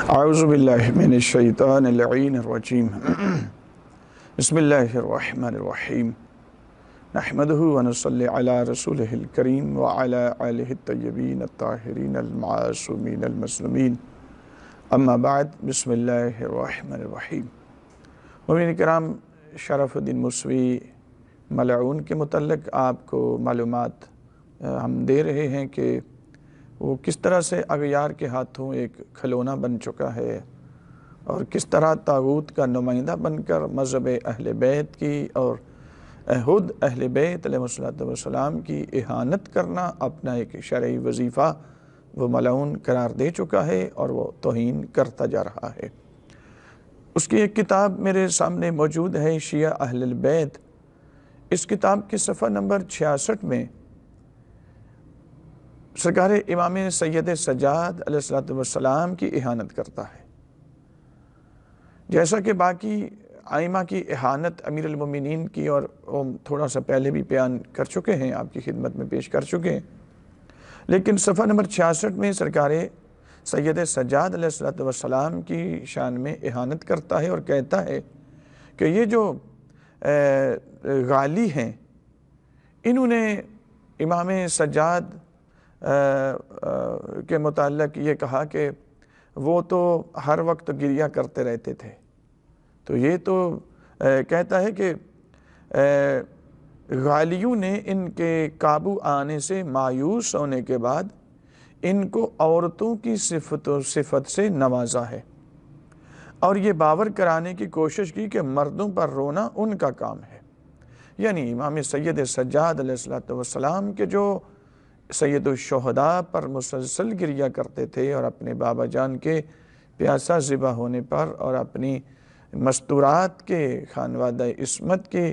اعوذ باللہ من الشیطان اللعین الرجیم بسم اللہ الرحمن الرحیم نحمدہ ونصلی علی رسولہ الکریم وعلی آلہ الطیبین الطاہرین المعصومین المظلومین اما بعد بسم اللہ الرحمن الرحیم۔ مومنین کرام، شرف الدین موسوی ملعون کے متعلق آپ کو معلومات ہم دے رہے ہیں کہ وہ کس طرح سے اغیار کے ہاتھوں ایک کھلونا بن چکا ہے اور کس طرح طاغوت کا نمائندہ بن کر مذہب اہل بیت کی اور خود اہل بیت علیہ السلام کی اہانت کرنا اپنا ایک شرعی وظیفہ وہ ملعون قرار دے چکا ہے اور وہ توہین کرتا جا رہا ہے۔ اس کی ایک کتاب میرے سامنے موجود ہے، شیعہ اہل البیت۔ اس کتاب کے صفحہ نمبر 66 میں سرکار امام سید سجاد علیہ السلام کی اہانت کرتا ہے، جیسا کہ باقی ائمہ کی اہانت امیر المومنین کی اور تھوڑا سا پہلے بھی بیان کر چکے ہیں، آپ کی خدمت میں پیش کر چکے ہیں۔ لیکن صفحہ نمبر 66 میں سرکار سید سجاد علیہ السلام کی شان میں اہانت کرتا ہے اور کہتا ہے کہ یہ جو غالی ہیں، انہوں نے امام سجاد کے متعلق یہ کہا کہ وہ تو ہر وقت گریہ کرتے رہتے تھے، تو یہ تو کہتا ہے کہ غالیوں نے ان کے قابو آنے سے مایوس ہونے کے بعد ان کو عورتوں کی صفت سے نوازا ہے اور یہ باور کرانے کی کوشش کی کہ مردوں پر رونا ان کا کام ہے۔ یعنی امام سید سجاد علیہ السلام کے جو سید الشہداء پر مسلسل گریہ کرتے تھے اور اپنے بابا جان کے پیاسا ذبح ہونے پر اور اپنی مستورات کے خانوادہ عصمت کے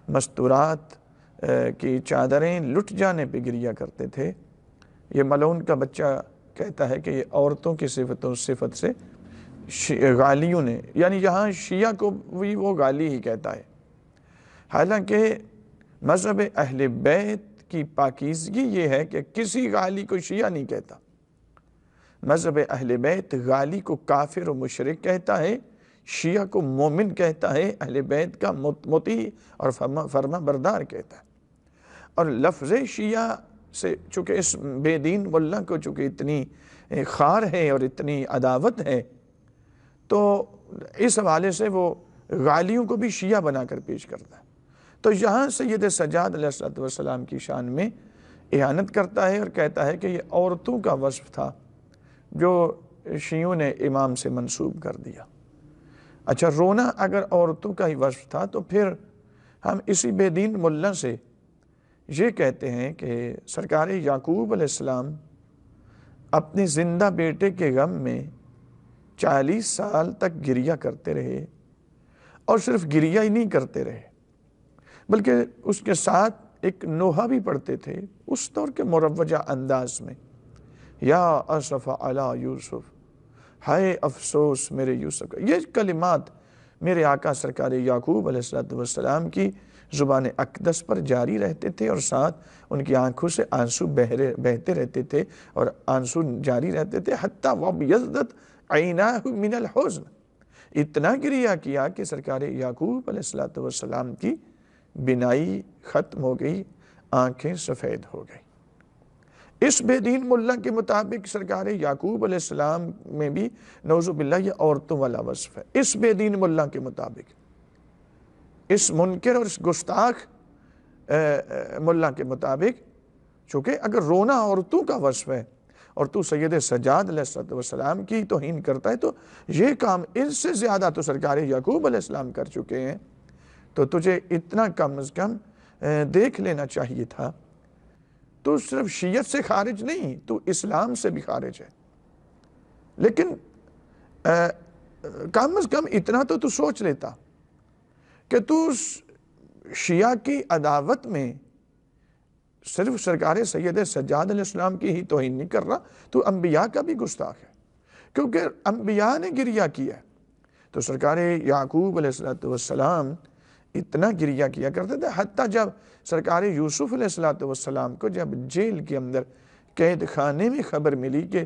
مستورات کی چادریں لٹ جانے پہ گریہ کرتے تھے، یہ ملعون کا بچہ کہتا ہے کہ یہ عورتوں کی صفت سے غالیوں نے، یعنی یہاں شیعہ کو بھی وہ غالی ہی کہتا ہے، حالانکہ مذہب اہل بیت کی پاکیزگی یہ ہے کہ کسی غالی کو شیعہ نہیں کہتا۔ مذہب اہل بیت غالی کو کافر و مشرک کہتا ہے، شیعہ کو مومن کہتا ہے، اہل بیت کا مطیع اور فرما بردار کہتا ہے۔ اور لفظ شیعہ سے چونکہ اس بے دین ملا کو چونکہ اتنی خار ہے اور اتنی عداوت ہے، تو اس حوالے سے وہ غالیوں کو بھی شیعہ بنا کر پیش کرتا ہے۔ تو یہاں سید سجاد علیہ السلام کی شان میں اہانت کرتا ہے اور کہتا ہے کہ یہ عورتوں کا وصف تھا جو شیعوں نے امام سے منسوب کر دیا۔ اچھا، رونا اگر عورتوں کا ہی وصف تھا تو پھر ہم اسی بے دین ملا سے یہ کہتے ہیں کہ سرکار یعقوب علیہ السلام اپنے زندہ بیٹے کے غم میں 40 سال تک گریہ کرتے رہے، اور صرف گریہ ہی نہیں کرتے رہے بلکہ اس کے ساتھ ایک نوحہ بھی پڑھتے تھے اس دور کے مروجہ انداز میں، یا اسف علی یوسف، ہائے افسوس میرے یوسف کا۔ یہ کلمات میرے آقا سرکار یعقوب علیہ السلام کی زبان اقدس پر جاری رہتے تھے اور ساتھ ان کی آنکھوں سے آنسو بہتے رہتے تھے اور آنسو جاری رہتے تھے، حتیٰ وَابْيَضَّتْ عَيْنَاهُ مِنَ الْحُزْنِ، اتنا گریہ کیا کہ سرکار یعقوب علیہ السلام کی بینائی ختم ہو گئی، آنکھیں سفید ہو گئی۔ اس بے دین ملا کے مطابق سرکار یعقوب علیہ السلام میں بھی نعوذ باللہ یہ عورتوں والا وصف ہے۔ اس بے دین ملا کے مطابق، اس منکر اور اس گستاخ ملا کے مطابق، چونکہ اگر رونا عورتوں کا وصف ہے اور تو سید سجاد علیہ السلام کی توہین کرتا ہے تو یہ کام ان سے زیادہ تو سرکار یعقوب علیہ السلام کر چکے ہیں، تو تجھے اتنا کم از کم دیکھ لینا چاہیے تھا۔ تو صرف شیعت سے خارج نہیں، تو اسلام سے بھی خارج ہے، لیکن کم از کم اتنا تو سوچ لیتا کہ تو شیعہ کی عداوت میں صرف سرکار سید سجاد علیہ السلام کی ہی توہین نہیں کر رہا، تو انبیاء کا بھی گستاخ ہے، کیونکہ انبیاء نے گریہ کیا ہے۔ تو سرکار یعقوب علیہ السلام اتنا گریہ کیا کرتے تھے، حتیٰ جب سرکار یوسف علیہ السلام کو جب جیل کے اندر قید خانے میں خبر ملی کہ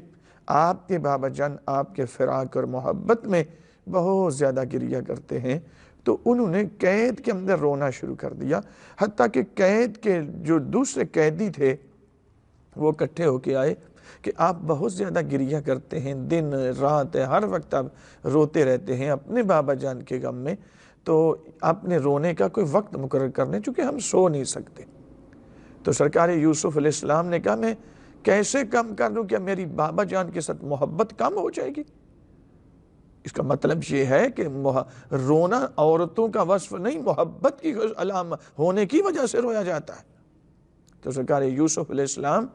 آپ کے بابا جان آپ کے فراق اور محبت میں بہت زیادہ گریہ کرتے ہیں، تو انہوں نے قید کے اندر رونا شروع کر دیا، حتیٰ کہ قید کے جو دوسرے قیدی تھے وہ اکٹھے ہو کے آئے کہ آپ بہت زیادہ گریہ کرتے ہیں، دن رات ہر وقت آپ روتے رہتے ہیں اپنے بابا جان کے غم میں، تو آپ نے رونے کا کوئی وقت مقرر کرنے، چونکہ ہم سو نہیں سکتے۔ تو سرکار یوسف علیہ السلام نے کہا میں کیسے کم کر دوں، کیا میری بابا جان کے ساتھ محبت کم ہو جائے گی؟ اس کا مطلب یہ ہے کہ رونا عورتوں کا وصف نہیں، محبت کی علامت ہونے کی وجہ سے رویا جاتا ہے۔ تو سرکار یوسف علیہ السلام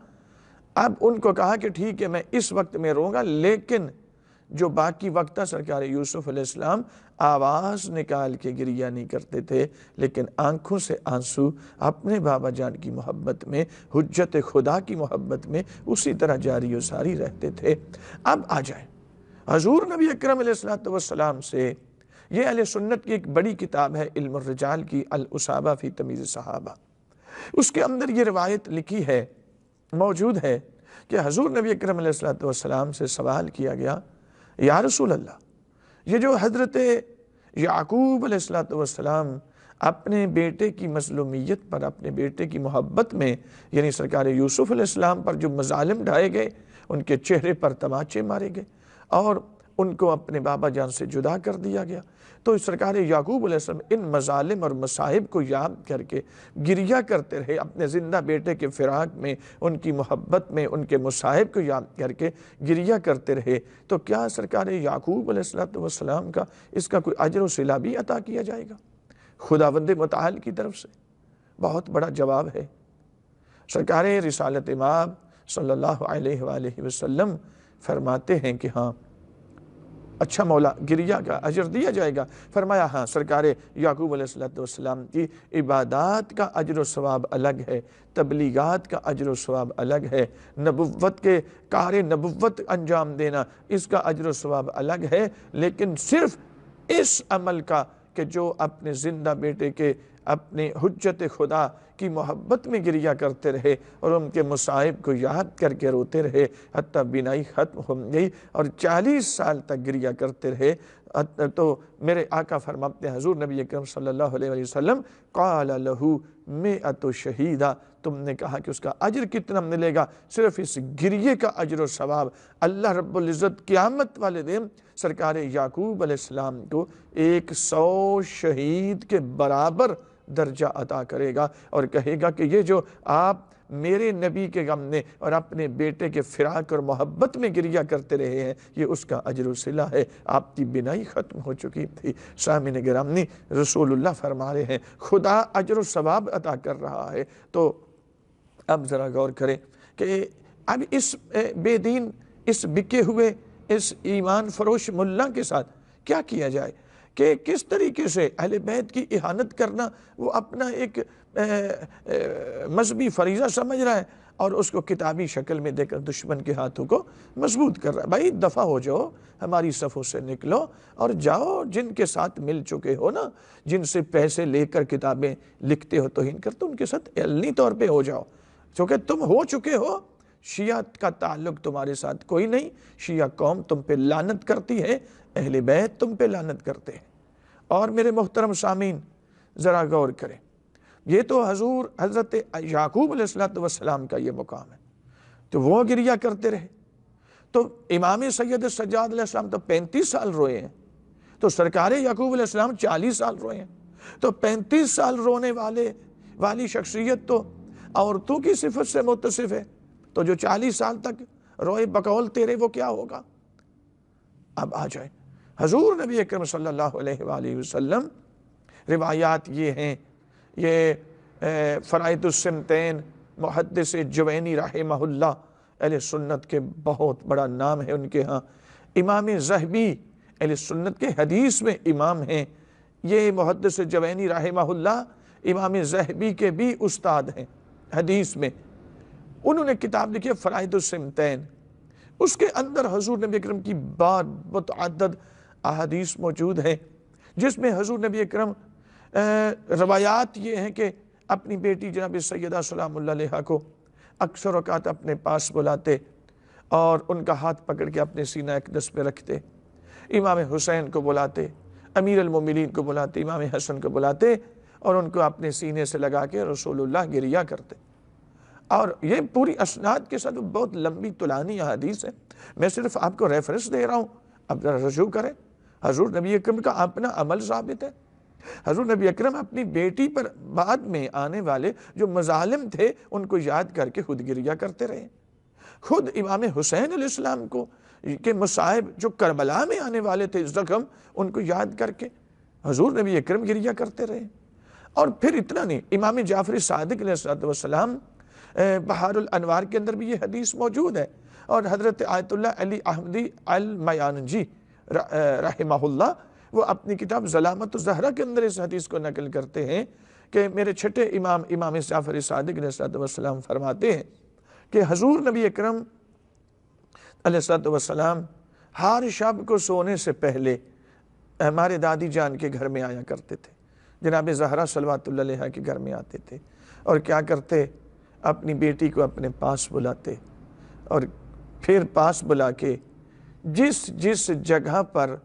اب ان کو کہا کہ ٹھیک ہے میں اس وقت میں روں گا، لیکن جو باقی وقت تھا سرکار یوسف علیہ السلام آواز نکال کے گریہ نہیں کرتے تھے، لیکن آنکھوں سے آنسو اپنے بابا جان کی محبت میں، حجت خدا کی محبت میں اسی طرح جاری و ساری رہتے تھے۔ اب آ جائیں حضور نبی اکرم علیہ السلام سے، یہ اہل سنت کی ایک بڑی کتاب ہے علم الرجال کی، الاصابہ فی تمیز صحابہ، اس کے اندر یہ روایت لکھی ہے، موجود ہے کہ حضور نبی اکرم علیہ السلام سے سوال کیا گیا، یا رسول اللہ یہ جو حضرت یعقوب علیہ السلام اپنے بیٹے کی مظلومیت پر، اپنے بیٹے کی محبت میں، یعنی سرکار یوسف علیہ السلام پر جو مظالم ڈھائے گئے، ان کے چہرے پر تماچے مارے گئے اور ان کو اپنے بابا جان سے جدا کر دیا گیا، تو سرکار یعقوب علیہ السلام ان مظالم اور مصائب کو یاد کر کے گریہ کرتے رہے، اپنے زندہ بیٹے کے فراق میں، ان کی محبت میں، ان کے مصائب کو یاد کر کے گریہ کرتے رہے، تو کیا سرکار یعقوب علیہ السلام کا اس کا کوئی اجر و صلہ بھی عطا کیا جائے گا خداوند متعال کی طرف سے؟ بہت بڑا جواب ہے۔ سرکار رسالت مآب صلی اللہ علیہ وآلہ وسلم فرماتے ہیں کہ ہاں اچھا مولا گریہ کا اجر دیا جائے گا؟ فرمایا ہاں، سرکار یعقوب علیہ السلام کی عبادات کا اجر و ثواب الگ ہے، تبلیغات کا اجر و ثواب الگ ہے، نبوت کے کار نبوت انجام دینا اس کا اجر و ثواب الگ ہے، لیکن صرف اس عمل کا کہ جو اپنے زندہ بیٹے کے اپنے حجت خدا کی محبت میں گریہ کرتے رہے اور ان کے مصائب کو یاد کر کے روتے رہے حتیٰ بینائی ختم ہو گئی اور 40 سال تک گریہ کرتے رہے، تو میرے آقا فرماتے ہیں حضور نبی اکرم صلی اللہ علیہ وسلم قال لہو مئۃ شہیدہ، تم نے کہا کہ اس کا اجر کتنا ملے گا؟ صرف اس گریے کا اجر و ثواب اللہ رب العزت قیامت والے دن سرکار یعقوب علیہ السلام کو 100 شہید کے برابر درجہ عطا کرے گا اور کہے گا کہ یہ جو آپ میرے نبی کے غم میں اور اپنے بیٹے کے فراق اور محبت میں گریہ کرتے رہے ہیں، یہ اس کا اجر و صلہ ہے، آپ کی بینائی ختم ہو چکی تھی۔ سامعین گرامی، رسول اللہ فرما رہے ہیں خدا اجر و ثواب عطا کر رہا ہے۔ تو اب ذرا غور کریں کہ اب اس بے دین، اس بکے ہوئے، اس ایمان فروش ملا کے ساتھ کیا کیا جائے، کہ کس طریقے سے اہل بیت کی اہانت کرنا وہ اپنا ایک مذہبی فریضہ سمجھ رہا ہے اور اس کو کتابی شکل میں دے کر دشمن کے ہاتھوں کو مضبوط کر رہا ہے۔ بھائی دفع ہو جاؤ، ہماری صفوں سے نکلو اور جاؤ جن کے ساتھ مل چکے ہو نا، جن سے پیسے لے کر کتابیں لکھتے ہو توہین کرتے، ان کے ساتھ علنی طور پہ ہو جاؤ، چونکہ تم ہو چکے ہو۔ شیعہ کا تعلق تمہارے ساتھ کوئی نہیں، شیعہ قوم تم پہ لعنت کرتی ہے، اہل بیت تم پہ لعنت کرتے ہیں۔ اور میرے محترم سامعین ذرا غور کریں، یہ تو حضرت یعقوب علیہ السلام کا یہ مقام ہے، تو وہ گریہ کرتے رہے، تو امام سید سجاد علیہ السلام تو 35 سال روئے ہیں، تو سرکار یعقوب علیہ السلام 40 سال روئے ہیں، تو 35 سال رونے والی شخصیت تو عورتوں کی صفت سے متصف ہے، تو جو 40 سال تک روئے بقول تیرے وہ کیا ہوگا؟ اب آ جائیں حضور نبی اکرم صلی اللہ علیہ وآلہ وسلم، روایات یہ ہیں، یہ فرائض السنتین محدث جوینی رحمہ اللہ اہل سنت کے بہت بڑا نام ہے ان کے ہاں، امام ذہبی اہل سنت کے حدیث میں امام ہیں، یہ محدث جوینی رحمہ اللہ امام ذہبی کے بھی استاد ہیں حدیث میں، انہوں نے کتاب لکھی ہے فرائض السنتین، اس کے اندر حضور نبی اکرم کی متعدد احادیث موجود ہیں، جس میں حضور نبی اکرم روایات یہ ہیں کہ اپنی بیٹی جناب سیدہ سلام اللہ علیہا کو اکثر اوقات اپنے پاس بلاتے اور ان کا ہاتھ پکڑ کے اپنے سینہ اقدس پہ رکھتے، امام حسین کو بلاتے، امیر المومنین کو بلاتے، امام حسن کو بلاتے اور ان کو اپنے سینے سے لگا کے رسول اللہ گریا کرتے۔ اور یہ پوری اسناد کے ساتھ بہت لمبی طولانی حدیث ہے، میں صرف آپ کو ریفرنس دے رہا ہوں، اب ذرا رجوع کریں۔ حضور نبی اکرم کا اپنا عمل ثابت ہے۔ حضور نبی اکرم اپنی بیٹی پر بعد میں آنے والے جو مظالم تھے ان کو یاد کر کے خود گریا کرتے رہے۔ خود امام حسین علیہ السلام کو کہ مصائب جو کربلا میں آنے والے تھے زخم، ان کو یاد کر کے حضور نبی اکرم گریا کرتے رہے۔ اور پھر اتنا نہیں، امام جعفر صادق علیہ السلام بہار الانوار کے اندر بھی یہ حدیث موجود ہے، اور حضرت آیت اللہ علی احمدی المعانجی رحمہ اللہ وہ اپنی کتاب ظلامت الزہرہ کے اندر اس حدیث کو نقل کرتے ہیں کہ میرے چھٹے امام جعفر صادق علیہ السلام فرماتے ہیں کہ حضور نبی اکرم علیہ السلام ہر شب کو سونے سے پہلے ہمارے دادی جان کے گھر میں آیا کرتے تھے، جناب زہرا صلوات اللہ علیہا کے گھر میں آتے تھے، اور کیا کرتے، اپنی بیٹی کو اپنے پاس بلاتے، اور پھر پاس بلا کے جس جگہ پر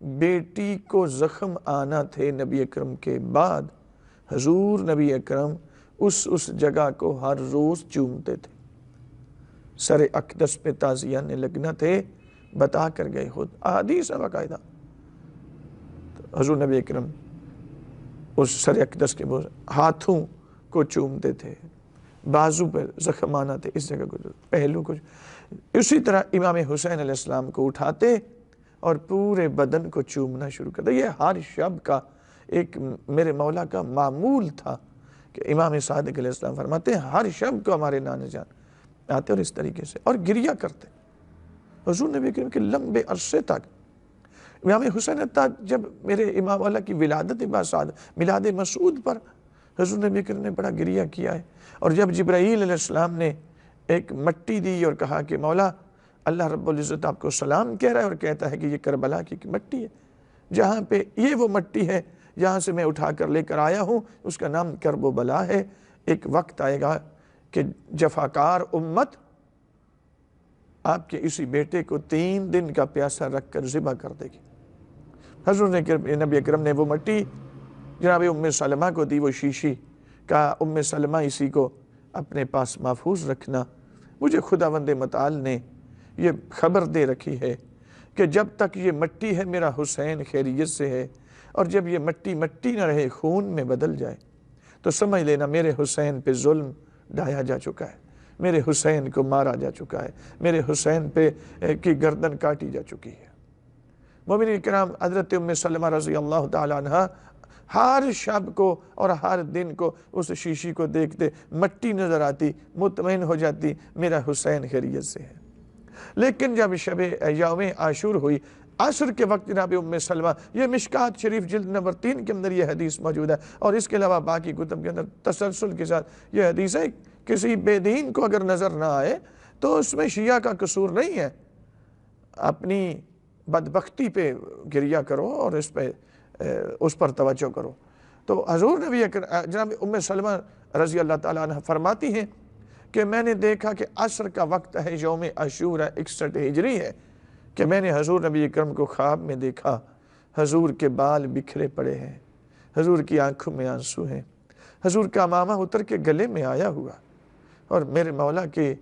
بیٹی کو زخم آنا تھے نبی اکرم کے بعد، حضور نبی اکرم اس جگہ کو ہر روز چومتے تھے۔ سر اقدس پہ تازیانے لگنا تھے، بتا کر گئے خود، احادیث ہے باقاعدہ۔ حضور نبی اکرم اس سر اقدس کے ہاتھوں کو چومتے تھے، بازو پر زخم آنا تھے اس جگہ کو، پہلو کو۔ اسی طرح امام حسین علیہ السلام کو اٹھاتے اور پورے بدن کو چومنا شروع کرتے۔ یہ ہر شب کا ایک میرے مولا کا معمول تھا کہ امام صادق علیہ السلام فرماتے ہیں ہر شب کو ہمارے نانا جان آتے اور اس طریقے سے اور گریا کرتے۔ حضور نبی کریم کے لمبے عرصے تک امام حسین تک جب میرے امام والا کی ولادت بعد میلاد مسعود پر حضور نبی کریم نے بڑا گریا کیا ہے، اور جب جبرائیل علیہ السلام نے ایک مٹی دی اور کہا کہ مولا اللہ رب العزت آپ کو سلام کہہ رہا ہے، اور کہتا ہے کہ یہ کربلا کی مٹی ہے، جہاں پہ یہ وہ مٹی ہے جہاں سے میں اٹھا کر لے کر آیا ہوں، اس کا نام کرب و بلا ہے۔ ایک وقت آئے گا کہ جفاکار امت آپ کے اسی بیٹے کو 3 دن کا پیاسہ رکھ کر ذبح کر دے گی۔ حضور نبی اکرم نے وہ مٹی جناب ام سلمہ کو دی، وہ شیشی، کہا ام سلمہ اسی کو اپنے پاس محفوظ رکھنا۔ مجھے خداوند متعال نے یہ خبر دے رکھی ہے کہ جب تک یہ مٹی ہے میرا حسین خیریت سے ہے، اور جب یہ مٹی نہ رہے خون میں بدل جائے تو سمجھ لینا میرے حسین پہ ظلم ڈھایا جا چکا ہے، میرے حسین کو مارا جا چکا ہے، میرے حسین پہ کی گردن کاٹی جا چکی ہے۔ مومنین کرام، حضرت ام سلمہ رضی اللہ تعالی عنہ ہر شب کو اور ہر دن کو اس شیشی کو دیکھتے، مٹی نظر آتی، مطمئن ہو جاتی میرا حسین خیریت سے ہے۔ لیکن جب شب یوم عاشور ہوئی، عصر کے وقت جناب ام سلمہ، یہ مشکات شریف جلد نمبر 3 کے اندر یہ حدیث موجود ہے، اور اس کے علاوہ باقی کتب کے اندر تسلسل کے ساتھ یہ حدیث ہے، کسی بے دین کو اگر نظر نہ آئے تو اس میں شیعہ کا قصور نہیں ہے، اپنی بدبختی پہ گریہ کرو اور اس پر توجہ کرو۔ تو حضور نبی جناب ام سلمہ رضی اللہ تعالیٰ عنہ فرماتی ہیں کہ میں نے دیکھا کہ عصر کا وقت ہے، یوم عاشور ہے، 61 ہجری ہے، کہ میں نے حضور نبی اکرم کو خواب میں دیکھا، حضور کے بال بکھرے پڑے ہیں، حضور کی آنکھوں میں آنسو ہیں، حضور کا عمامہ اتر کے گلے میں آیا ہوا، اور میرے مولا کے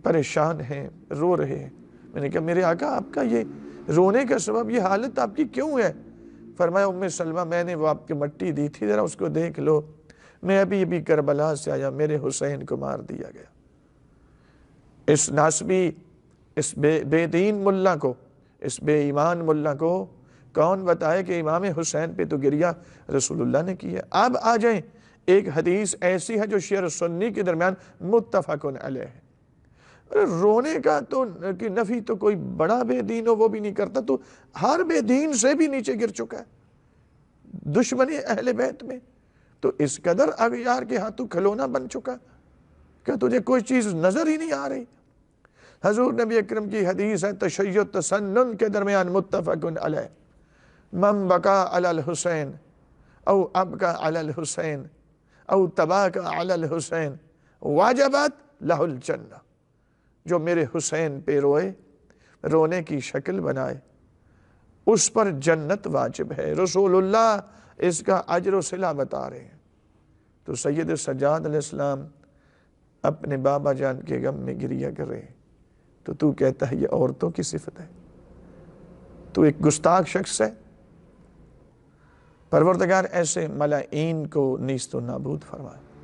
پریشان ہیں، رو رہے ہیں۔ میں نے کہا میرے آقا آپ کا یہ رونے کا سبب، یہ حالت آپ کی کیوں ہے؟ فرمایا ام سلمہ میں نے وہ آپ کی مٹی دی تھی، ذرا اس کو دیکھ لو، میں ابھی کربلا سے آیا، میرے حسین کو مار دیا گیا۔ اس ناسبی، اس بے دین ملا کو، اس بے ایمان ملا کو کون بتائے کہ امام حسین پہ تو گریا رسول اللہ نے کی ہے۔ اب آ جائیں، ایک حدیث ایسی ہے جو شیعہ اور سنی کے درمیان متفق علیہ ہے۔ رونے کا تو کی نفی تو کوئی بڑا بے دین ہو وہ بھی نہیں کرتا، تو ہر بے دین سے بھی نیچے گر چکا ہے دشمنی اہل بیت میں، تو اس قدر اغیار کے ہاتھوں کھلونا بن چکا کہ تجھے کوئی چیز نظر ہی نہیں آ رہی۔ حضور نبی اکرم کی حدیث ہے تشیع تسنن کے درمیان متفق علیہ، من بکا علی الحسین او ابکا علی الحسین او تباکا علی الحسین واجبت لہ الجنہ۔ جو میرے حسین پہ روئے، رونے کی شکل بنائے، اس پر جنت واجب ہے۔ رسول اللہ اس کا اجر و صلہ بتا رہے ہیں۔ تو سید سجاد علیہ السلام اپنے بابا جان کے غم میں گریہ کر رہے ہیں، تو کہتا ہے یہ عورتوں کی صفت ہے، تو ایک گستاخ شخص ہے۔ پروردگار ایسے ملائین کو نیست و نابود فرمائے۔